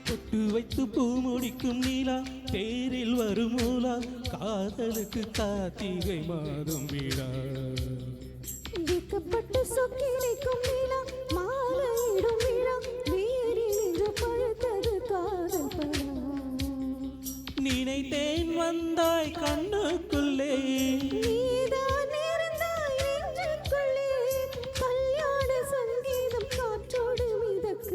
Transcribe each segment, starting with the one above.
பொட்டு வைத்து பூ முடிக்கும் நீலா தேரில் வரும் மூலா காதலுக்கு கார்த்திகை மாதம் விழா விக்கப்பட்டு சொக்கினைக்கும் நீலா மாலையிடும் விழா வேறி நின்று பழுத்தது காதல் பழா நினைத்தேன் வந்தாய் கண்ணுக்குள்ளே நீதான் இருந்தாய் நெஞ்சுக்குள்ளே கல்யாண சங்கீதம் காற்றோடு மிதக்க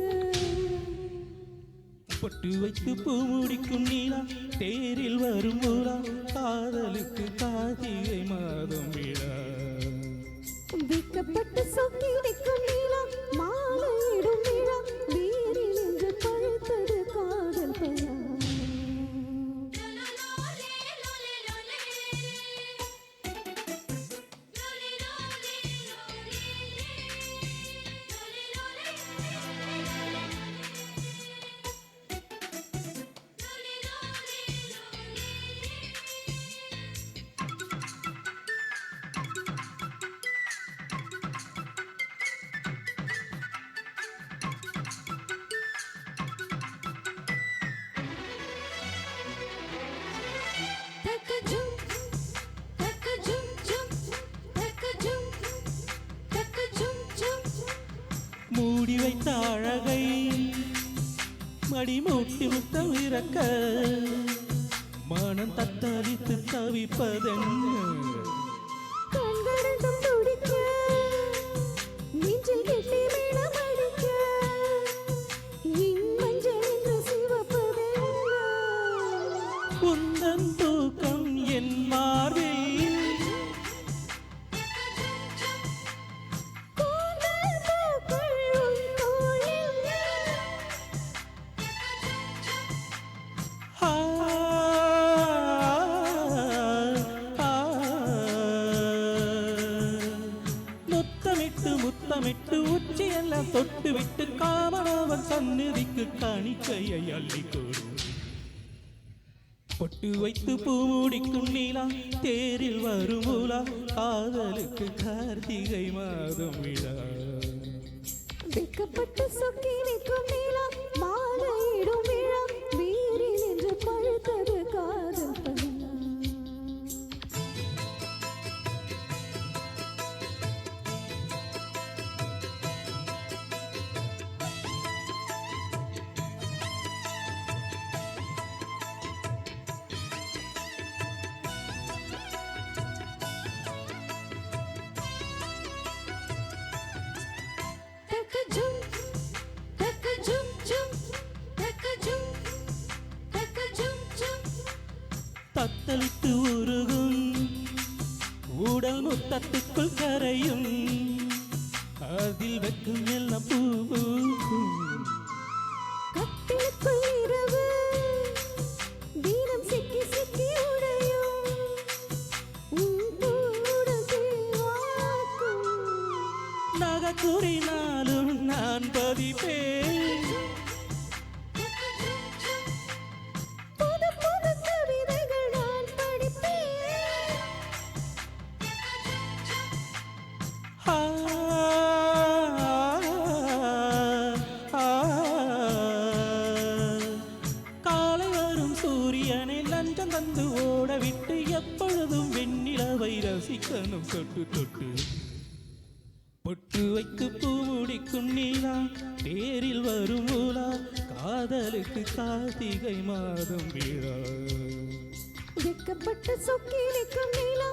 பொட்டு வைத்து பூ முடிக்கும் நீலா தேரில் வரும் மூலா காதலுக்கு கார்த்திகை மாதம் விழா விக்கப்பட்டு சொக்கினைக்கும் நீலா மாலையிடும் விழா வேறி நின்று பழுத்தது காதல் பழா மூடி வைத்த அழகை மடி மூட்டி முத்தம் இறக்க மனம் தத்தளித்து தவிப்பதென்ன கண்களும் துடிக்க நெஞ்சில் கெட்டி மேளம் அடிக்க மஞ்சள் என்று சிவப்பதென்ன உந்தன் தூக்கம் என் மார்பில் முத்தமிட்டு உச்சியெல்லாம் தொட்டு விட்டு காமனவன் சந்நிதிக்கு காணிக்கையை அள்ளிக்கொடு பொட்டு வைத்து பூ முடிக்கும் நீலா தேரில் வரும் மூலா காதலுக்கு கார்த்திகை மாதம் விழா விக்கப்பட்டு சொக்கினைக்கும் நீலா மாலையிடும் விழா வேறி நின்று பழுத்தது காதல் பழா தத்தளித்து உருகும் உடல் முத்தத்துக்குள் கரையும் அதில் வெக்கும் எல்லாம் பூ கட்டிலுக்குள் இரவு தீனம் சிக்கி சிக்கி உடையும் நகக்குறினாலும் நான் பதிப்பேன் காலை வரும் சூரியனை லஞ்சம் தந்து ஓடவிட்டு எப்பொழுதும் வெண்ணிலவை ரசிக்கணும் தொட்டு தொட்டு பொட்டு வைத்து பூ முடிக்கும் நீலா தேரில் வரும் மூலா காதலுக்கு கார்த்திகை மாதம் விழா விக்கப்பட்டு சொக்கினைக்கும் நீலா